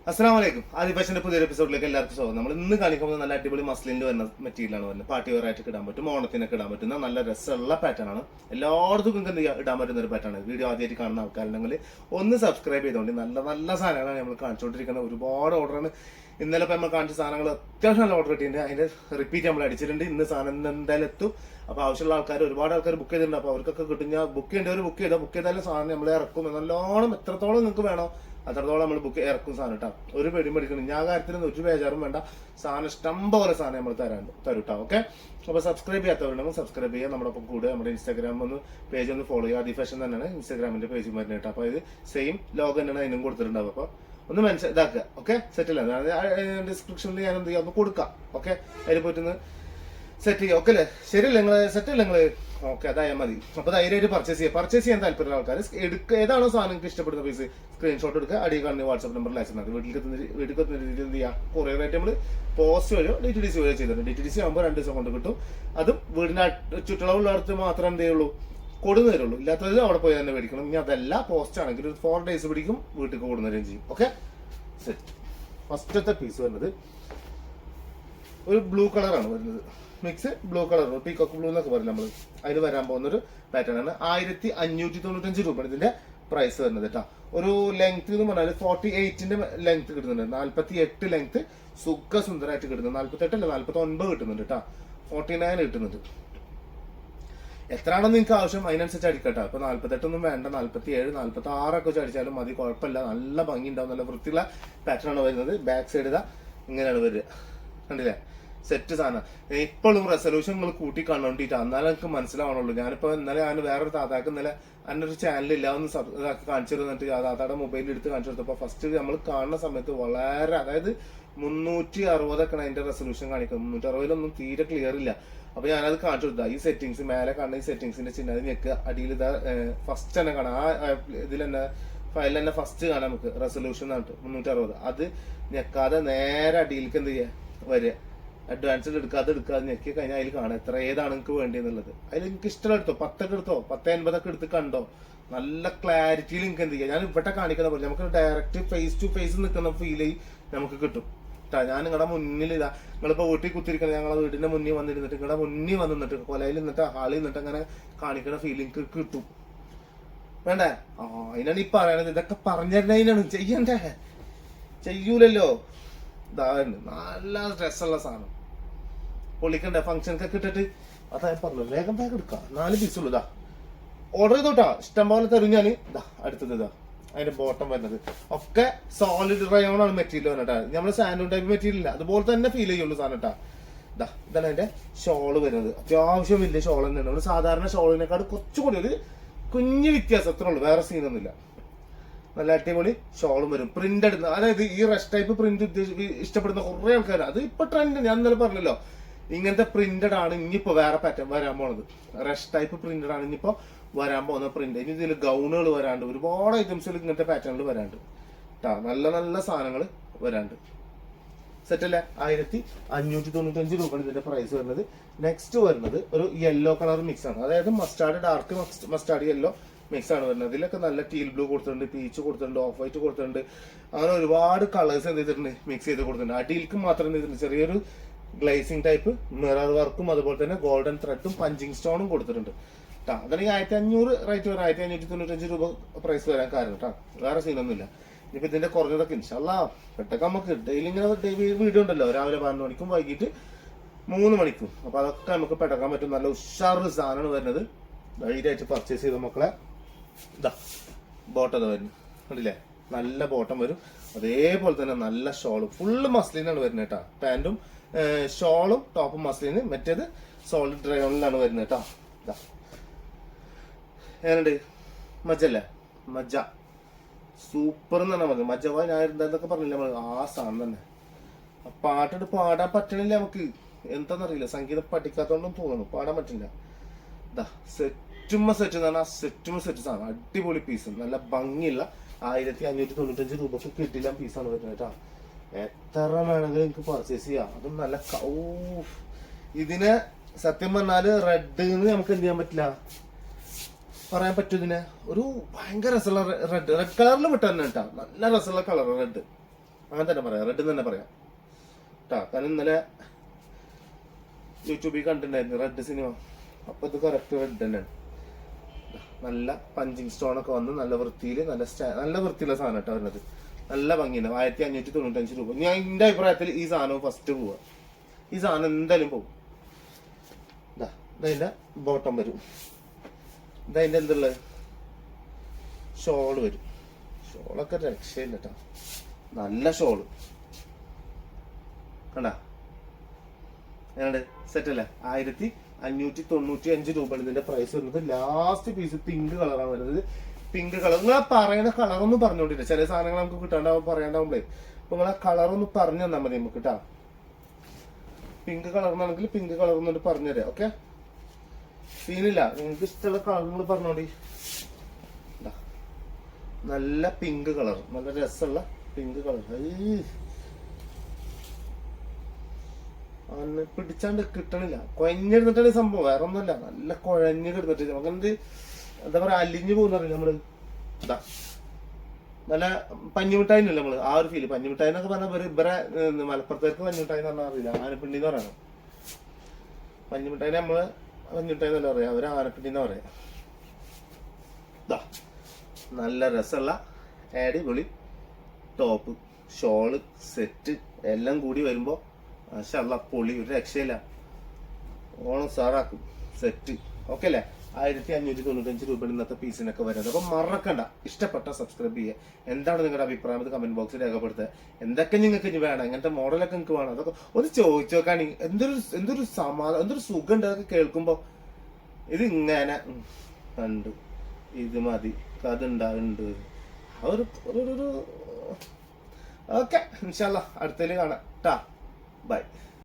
അസ്സലാമു അലൈക്കും. ആദ്യ ഫാഷന്റെ പുതിയൊരു എപ്പിസോഡിലേക്ക് എല്ലാവർക്കും സ്വാഗതം. നമ്മൾ ഇന്ന് കാണിക്കുന്നത് നല്ല അടിപൊളി മസ്ലിനിൽ വരുന്ന മെറ്റീരിയലാണ് വരുന്നത്. പാർട്ടി വെയർ ആയിട്ട് ഇടാൻ പറ്റും, ഓണത്തിനൊക്കെ ഇടാൻ പറ്റുന്ന നല്ല രസമുള്ള പാറ്റേൺ ആണ്. എല്ലായിടത്തും നിങ്ങൾക്ക് ഇടാൻ പറ്റുന്ന ഒരു പാറ്റേൺ. വീഡിയോ ആദ്യമായിട്ട് കാണുന്ന ആൾക്കാരുണ്ടെങ്കിൽ ഒന്ന് സബ്സ്ക്രൈബ് ചെയ്തോണ്ട്. നല്ല നല്ല സാധനങ്ങളാണ് നമ്മൾ കാണിച്ചുകൊണ്ടിരിക്കുന്നത്. ഒരുപാട് ഓർഡറാണ്. ഇന്നലെ ഇപ്പം നമ്മൾ കാണിച്ച സാധനങ്ങൾ അത്യാവശ്യം നല്ല ഓർഡർ കിട്ടിയിട്ടുണ്ട്. അതിന്റെ റിപ്പീറ്റ് നമ്മൾ അടിച്ചിട്ടുണ്ട്. ഇന്ന് സാധനം എന്തായാലും എത്തും. അപ്പൊ ആവശ്യമുള്ള ആൾക്കാർ ഒരുപാട് ആൾക്കാർ ബുക്ക് ചെയ്തിട്ടുണ്ട്. അപ്പൊ അവർക്കൊക്കെ കിട്ടും. ഞാൻ ബുക്ക് ചെയ്യേണ്ടവർ ബുക്ക് ചെയ്താലും സാധനം നമ്മൾ ഇറക്കും. നല്ലോണം എത്രത്തോളം നിങ്ങൾക്ക് വേണോ അത്രത്തോളം നമ്മൾ ബുക്ക് ഇറക്കും സാധനം കേട്ടോ. ഒരു പേടി മേടിക്കണം. ഞാൻ കാര്യത്തിലൊന്നും ഒരു ബേജാറും വേണ്ട. സാധനം ഇഷ്ടം പോലെ സാധനം നമ്മൾ തരും കേട്ടോ. ഓക്കെ, അപ്പൊ സബ്സ്ക്രൈബ് ചെയ്യാത്തവരുണ്ടെങ്കിൽ സബ്സ്ക്രൈബ് ചെയ്യുക. നമ്മളൊപ്പം കൂടെ നമ്മുടെ ഇൻസ്റ്റാഗ്രാം പേജ് ഒന്ന് ഫോളോ ചെയ്യുക. ആദി ഫാഷൻ തന്നെയാണ് ഇൻസ്റ്റാഗ്രാമിന്റെ പേജ് വരുന്നത് കേട്ടോ. അപ്പൊ ഇത് സെയിം ലോഗോ തന്നെയാണ് അതിനും കൊടുത്തിട്ടുണ്ടാവും. അപ്പൊ ഒന്ന് ഇതാക്കുക. ഓക്കെ, സെറ്റിൽ ഡിസ്ക്രിപ്ഷനിൽ ഞാൻ എന്ത് ചെയ്യാം ഒന്ന് കൊടുക്കാം. ഓക്കെ, അതിൽ പോയിട്ടൊന്ന് സെറ്റ് ചെയ്യുക. ഓക്കെ അല്ലേ? ശരിയല്ലേ നിങ്ങൾ? സെറ്റല്ലേ നിങ്ങൾ? ഓക്കെ, അതായാൽ മതി. അപ്പൊ ധൈര്യമായിട്ട് പർച്ചേസ് ചെയ്യാൻ താല്പര്യമുള്ള ആൾക്കാർ ഏതാണോ സാധനം നിങ്ങൾക്ക് ഇഷ്ടപ്പെടുന്ന പീസ് സ്ക്രീൻഷോട്ട് എടുക്കുക. അടിയിൽ കാണുന്ന വാട്സ്ആപ്പ് നമ്പറിൽ അയച്ചാൽ വീട്ടിലേക്ക് എത്തുന്ന രീതിയിൽ എന്ത് ചെയ്യുക? കൊറിയർ ആയിട്ട് നമ്മൾ പോസ്റ്റ് വഴിയോ DTDC വഴിയോ ചെയ്തിട്ടുണ്ട്. DTDC ആകുമ്പോൾ 2 ദിവസം കൊണ്ട് കിട്ടും. അതും വീടിന്റെ ചുറ്റളവുള്ളവർക്ക് മാത്രം എന്തേ ഉള്ളൂ കൊടുന്നു തരുള്ളൂ. ഇല്ലാത്തത് അവിടെ പോയി തന്നെ മേടിക്കണം. ഇനി അതല്ല പോസ്റ്റ് ആണെങ്കിൽ ഒരു 4 days പിടിക്കും വീട്ടിൽ കൊടുന്നു തരുകയും ചെയ്യും. Okay, set. ഫസ്റ്റത്തെ പീസ് വരുന്നത് ഒരു ബ്ലൂ കളറാണ് വരുന്നത്. Mix blue colour, peacock blue എന്നൊക്കെ പറയും നമ്മൾ. അതിൽ വരാൻ പോകുന്ന ഒരു പാറ്റേൺ ആണ്. 1595 രൂപയാണ് ഇതിന്റെ പ്രൈസ് വരുന്നത് കേട്ടോ. ഒരു ലെങ്ത് എന്ന് പറഞ്ഞാൽ 48ന്റെ ലെങ്ത് കിട്ടുന്നുണ്ട്. 48 ലെങ്ത് സുന്ദരമായിട്ട് കിട്ടുന്നുണ്ട്. 48 അല്ല 49 കിട്ടുന്നുണ്ട് കേട്ടോ. 49 കിട്ടുന്നുണ്ട്. എത്രയാണെന്ന് നിങ്ങൾക്ക് ആവശ്യം അതിനനുസരിച്ച് അടിക്കട്ടെ. അപ്പൊ 48 ഒന്നും വേണ്ട, 47, 46 ഒക്കെ വെച്ച് അടിച്ചാലും മതി, കുഴപ്പമില്ല. നല്ല ഭംഗി ഉണ്ടാവും. നല്ല വൃത്തിയുള്ള പാറ്റേൺ ആണ് വരുന്നത്. ബാക്ക് സൈഡ് ഇതാ ഇങ്ങനെയാണ് വരിക. കണ്ടില്ലേ? സെറ്റ് സാധനം. ഇപ്പോഴും റെസൊല്യൂഷൻ നിങ്ങൾ കൂട്ടി കണ്ടോണ്ടിട്ട് എന്നാലും എനിക്ക് മനസ്സിലാവണുള്ളൂ. ഞാനിപ്പോ ഇന്നലെ ഞാൻ വേറൊരു താത്താക്ക് ഇന്നലെ അതിനൊരു ചാനലില്ല ഒന്ന് കാണിച്ചു തന്നിട്ട് ആ താത്താടെ മൊബൈലിൽ എടുത്ത് കാണിച്ചു കൊടുത്തപ്പോ ഫസ്റ്റ് നമ്മൾ കാണുന്ന സമയത്ത് വളരെ, അതായത് 360 അതിന്റെ റെസൊല്യൂഷൻ കാണിക്കുന്നത്. 360 തീരെ ക്ലിയർ ഇല്ല. അപ്പൊ ഞാനത് കാണിച്ചു കൊടുത്താ. ഈ സെറ്റിംഗ്സ് മേലെ കാണുന്ന ഈ സെറ്റിംഗ്സിന്റെ ചിഹ്നം ഞെക്കുക. അടിയിൽ ഇതാ ഫസ്റ്റ് തന്നെ കാണാം. ആ ഇതിൽ തന്നെ ഫയൽ തന്നെ ഫസ്റ്റ് കാണാം നമുക്ക് റെസൊല്യൂഷൻ 360. അത് ഞെക്കാതെ നേരെ അടിയിലേക്ക് എന്ത് ചെയ്യാ വരിക. അഡ്വാൻസ്ഡ് എടുക്കാതെ ഞെക്കി കഴിഞ്ഞാൽ അതിൽ കാണാം എത്ര ഏതാണ് നിങ്ങൾക്ക് വേണ്ടിയെന്നുള്ളത്. അതിൽ നിങ്ങൾക്ക് ഇഷ്ടമുള്ള എടുത്തോ. 10 എടുത്തോ, 1080 എടുത്ത് കണ്ടോ. നല്ല ക്ലാരിറ്റിയിൽ നിങ്ങൾക്ക് എന്ത് ചെയ്യാം. ഞാൻ ഇവിടെ കാണിക്കുന്ന പോലെ നമുക്ക് ഡയറക്റ്റ് ഫേസ് ടു ഫേസ് നിൽക്കുന്ന ഫീൽ നമുക്ക് കിട്ടും. ഞാൻ നിങ്ങളുടെ മുന്നിൽ ഇതാ, നിങ്ങളിപ്പോ വീട്ടിൽ കുത്തിരിക്കണം, ഞങ്ങളെ വീടിന്റെ മുന്നിൽ വന്നിരുന്നിട്ട് നിങ്ങളുടെ മുന്നിൽ വന്നിട്ട് കൊലയിൽ നിന്നിട്ട് ഹാളിൽ നിന്നിട്ട് അങ്ങനെ കാണിക്കുന്ന ഫീലിംഗ് കിട്ടും. വേണ്ടേ? അതിനാണ് ഈ പറയണത്. ഇതൊക്കെ പറഞ്ഞതിനാണ് ചെയ്യണ്ടേ. ചെയ്യൂലല്ലോ. ഇതാണ് നല്ല ഡ്രസ്സുള്ള സാധനം. പൊളിക്കണ്ടേ? ഫംഗ്ഷനൊക്കെ ഇട്ടിട്ട് അതായത് പറഞ്ഞു വേഗം എടുക്കാം. 4 പീസുള്ളൂ. ഇതാ ഓർഡർ ചെയ്തോട്ടാ. ഇഷ്ടം പോലെ തരും ഞാൻ. ഇതാ അടുത്തത് ഇതാ അതിന്റെ ബോട്ടം വരുന്നത് ഒക്കെ സോളിഡ് റയോൺ ആണ് മെറ്റീരിയൽ വന്നിട്ടാ. നമ്മള് സാൻഡൂൺ ടൈപ്പ് മെറ്റീരിയൽ ഇല്ല, അതുപോലെ തന്നെ ഫീൽ ചെയ്യുള്ളൂ സാധനം കേട്ടാ. ഇതാണ് അതിന്റെ ഷോള് വരുന്നത്. അത്യാവശ്യം വലിയ ഷോൾ തന്നെയാണ്. നമ്മൾ സാധാരണ ഷോളിനെക്കാട് കുറച്ചുകൂടി ഒരു കുഞ്ഞു വ്യത്യാസം അത്രേ ഉള്ളൂ. വേറെ സീനൊന്നുമില്ല. നല്ല അടിപൊളി ഷോളും വരും. പ്രിന്റ് എടുക്കുന്ന, അതായത് ഈ റഷ് ടൈപ്പ് പ്രിന്റ് ഇഷ്ടപ്പെടുന്ന കുറെ ആൾക്കാർ. അത് ഇപ്പൊ ട്രെൻഡ്. ഞാൻ ഇന്നലെ പറഞ്ഞല്ലോ, ഇങ്ങനത്തെ പ്രിന്റഡ് ആണ് ഇനിയിപ്പോ വേറെ പാറ്റേൺ വരാൻ പോണത്. റഷ് ടൈപ്പ് പ്രിന്റഡ് ആണ് ഇനിയിപ്പോ വരാൻ പോകുന്ന പ്രിന്റ്. ഇനി ഇതിൽ ഗൗണുകൾ വരാണ്ട്, ഒരുപാട് ഐറ്റംസുകൾ ഇങ്ങനത്തെ പാറ്റേണുകൾ വരാണ്ട് കേട്ടാ. നല്ല നല്ല സാധനങ്ങൾ വരാണ്ട്. സെറ്റ് അല്ലേ? 1595 രൂപയാണ് ഇതിന്റെ പ്രൈസ് വരുന്നത്. നെക്സ്റ്റ് വരുന്നത് ഒരു യെല്ലോ കളർ മിക്സ് ആണ്. അതായത് mustard, dark mustard yellow mix ആണ് വരുന്നത്. ഇതിലൊക്കെ നല്ല ടീൽ ബ്ലൂ കൊടുത്തിട്ടുണ്ട്, പീച്ച് കൊടുത്തിട്ടുണ്ട്, ഓഫ് വൈറ്റ് കൊടുത്തിട്ടുണ്ട്. അങ്ങനെ ഒരുപാട് കളേഴ്സ് എന്ത് ചെയ്തിട്ടുണ്ട്, മിക്സ് ചെയ്ത് കൊടുത്തിട്ടുണ്ട്. അടിയിൽക്ക് മാത്രം എന്ത് ചെയ്തിട്ടുണ്ട്, ചെറിയൊരു ഗ്ലേസിംഗ് ടൈപ്പ് മിറർ വർക്കും അതുപോലെ തന്നെ ഗോൾഡൻ ത്രെഡും പഞ്ചിങ് സ്റ്റോണും കൊടുത്തിട്ടുണ്ട് കേട്ടോ. അതാണെങ്കിൽ 1500 റേറ്റ് വരാം. 1595 രൂപ പ്രൈസ് വരാൻ കാരണം കേട്ടോ. വേറെ സീനൊന്നുമില്ല. ഇനിയിപ്പോ ഇതിന്റെ കുറഞ്ഞതൊക്കെ ഇൻഷാല്ലാ പെട്ടൊക്കെ നമുക്ക് ഡെയിലി ഇങ്ങനെ വീഡിയോ ഉണ്ടല്ലോ, രാവിലെ 11 മണിക്കും വൈകിട്ട് 3 മണിക്കും. അപ്പൊ അതൊക്കെ നമുക്ക് പെട്ടക്കാൻ പറ്റും. നല്ല ഉഷാറ് സാധനമാണ് വരുന്നത്. ധൈര്യമായിട്ട് പർച്ചേസ് ചെയ്ത മക്കളെ. ഇതാ ബോട്ടം വരുന്നു, കണ്ടില്ലേ? നല്ല ബോട്ടം വരും. അതേപോലെ തന്നെ നല്ല ഷോളും ഫുള്ള് മസ്ലിനാണ് വരുന്നത് കേട്ടോ. പാന്റും ഷോളും ടോപ്പും മസ്ലിന്, മറ്റേത് സോളിഡ് റയോണിലാണ് വരുന്നത് കേട്ടോ. ഇതാ ഏതുണ്ട് മജ്ജല്ലേ? മജ്ജ സൂപ്പർ എന്ന് പറഞ്ഞാൽ മതി. മജ്ജ ഞാൻ എന്താന്നൊക്കെ പറഞ്ഞില്ല നമ്മൾ. ആ സാധനം തന്നെ. പാട്ടിട്ട് പാടാൻ പറ്റണില്ല നമുക്ക്. എന്താന്നറിയില്ല, സംഗീതം പഠിക്കാത്തോണ്ടും തോന്നുന്നു പാടാൻ പറ്റില്ല. ഇതാ സെറ്റുമ്മ സെറ്റ് എന്ന് പറഞ്ഞാൽ സെറ്റുമ്മ സെറ്റ് സാധനം. അടിപൊളി പീസ്, നല്ല ഭംഗിയുള്ള 1595 രൂപക്ക് കിട്ടില്ല പീസാണ് വരുന്നത് കേട്ടോ. എത്ര വേണമെങ്കിലും എനിക്ക് പർച്ചേസ് ചെയ്യാം. അതും നല്ല ഇതിന് സത്യം പറഞ്ഞാല് റെഡ് നമുക്ക് എന്ത് ചെയ്യാൻ പറ്റില്ല, പറയാൻ പറ്റും. ഇതിന് ഒരു ഭയങ്കര രസമുള്ള റെഡ് കളറിൽ വിട്ടു തന്നെ കേട്ടോ. നല്ല രസമുള്ള കളർ റെഡ്. അങ്ങനെ തന്നെ പറയാം, റെഡ് തന്നെ പറയാം കേട്ടോ. കാരണം ഇന്നലെ യൂട്യൂബിൽ കണ്ടിട്ടുണ്ടായിരുന്നു റെഡ് സിനിമ, അപ്പോൾ ഇത് കറക്റ്റ് റെഡ് തന്നെയാണ്. നല്ല പഞ്ചിങ് സ്റ്റോണൊക്കെ വന്ന് നല്ല വൃത്തിയിൽ നല്ല വൃത്തിയുള്ള സാധനം കേട്ടോ വരുന്നത്. നല്ല ഭംഗിയുണ്ട്. 1595 രൂപ. ഞാൻ എൻ്റെ അഭിപ്രായത്തിൽ ഈ സാധനം ഫസ്റ്റ് പോവുക. ഈ സാധനം എന്തായാലും പോകും. ഇതതിൻ്റെ ബോട്ടം വരും, ഇതതിൻ്റെ എന്തുള്ളത് ഷോള് വരും. ഷോളൊക്കെ രക്ഷയില്ല കേട്ടോ, നല്ല ഷോള് കണ്ട ഞങ്ങളുടെ സെറ്റല്ലേ. 1595 രൂപയാണ് ഇതിന്റെ പ്രൈസ് വരുന്നത്. ലാസ്റ്റ് പീസ് പിങ്ക് കളറാണ് വരുന്നത്. പിങ്ക് കളർ നിങ്ങൾ പറയുന്ന കളറൊന്നും പറഞ്ഞോണ്ടില്ല, ചില സാധനങ്ങൾ നമുക്ക് കിട്ടാണ്ടാവും പറയാണ്ടാവുമ്പളേ. അപ്പൊ നിങ്ങൾ ആ കളറൊന്ന് പറഞ്ഞു തന്നാൽ മതി നമുക്ക് കേട്ടാ. പിങ്ക് കളർന്നാണെങ്കിൽ പിങ്ക് കളർ എന്നിട്ട് പറഞ്ഞുതരാം. ഓക്കെ, സീനില്ല. നിങ്ങൾക്ക് ഇഷ്ടമുള്ള കളർ നിങ്ങൾ പറഞ്ഞോണ്ടി. നല്ല പിങ്ക് കളർ, നല്ല രസമുള്ള പിങ്ക് കളർ. പിടിച്ചാണ്ട് കിട്ടണില്ല, കുഴഞ്ഞിരുന്നിട്ടാണ് സംഭവം, വേറെ ഒന്നുമില്ല. നല്ല കുഴഞ്ഞ് കിടന്നിട്ട് നമുക്കെന്ത് എന്താ പറയാ, അലിഞ്ഞു പോകുന്നറിയില്ല നമ്മള്. ഇതാ നല്ല പഞ്ഞിമിഠായിന്നല്ല നമ്മള് ആ ഒരു ഫീല്. പഞ്ഞിമിഠായി എന്നൊക്കെ പറഞ്ഞാൽ ഇവരെ മലപ്പുറത്തേക്ക് പഞ്ഞിമിഠായി എന്ന് പറഞ്ഞാൽ അറിയില്ല, ആനപ്പിണ്ടി എന്ന് പറയണം. പഞ്ഞിമിഠായിനെ നമ്മള് പഞ്ഞിമിഠായി എന്നല്ല പറയാ, അവര് ആനപ്പിണ്ടി എന്ന് പറയാം. ഇതാ നല്ല രസമുള്ള അടിപൊളി ടോപ്പ്, ഷോള്, സെറ്റ് എല്ലാം കൂടി വരുമ്പോ മാഷാഅല്ലാ പൊളി, ഒരു രക്ഷയില്ല. ഓണം സാറാക്കും സെറ്റ്. ഓക്കെ അല്ലേ? 1595 രൂപ ഇന്നത്തെ പീസിനൊക്കെ വരുന്നത്. അപ്പൊ മറക്കണ്ട, ഇഷ്ടപ്പെട്ട സബ്സ്ക്രൈബ് ചെയ്യുക. എന്താണ് നിങ്ങളുടെ അഭിപ്രായം ഇത് കമന്റ് ബോക്സിൽ രേഖപ്പെടുത്തുക. എന്തൊക്കെ നിങ്ങൾക്ക് ഇനി വേണം, ഇങ്ങനത്തെ മോഡലൊക്കെ നിങ്ങൾക്ക് വേണം, അതൊക്കെ ഒന്ന് ചോദിച്ചു നോക്കാണ്. എന്തൊരു സമാധാനം, എന്തൊരു സുഖം ഉണ്ട് അതൊക്കെ കേൾക്കുമ്പോ. ഇത് ഇങ്ങനെ കണ്ടു, ഇത് മതി, അതുണ്ടാവുന്നുണ്ട് ഒരു ഓക്കെ. ഇൻഷാല്ലാ അടുത്തതിൽ കാണാം ട്ടാ. ബൈ.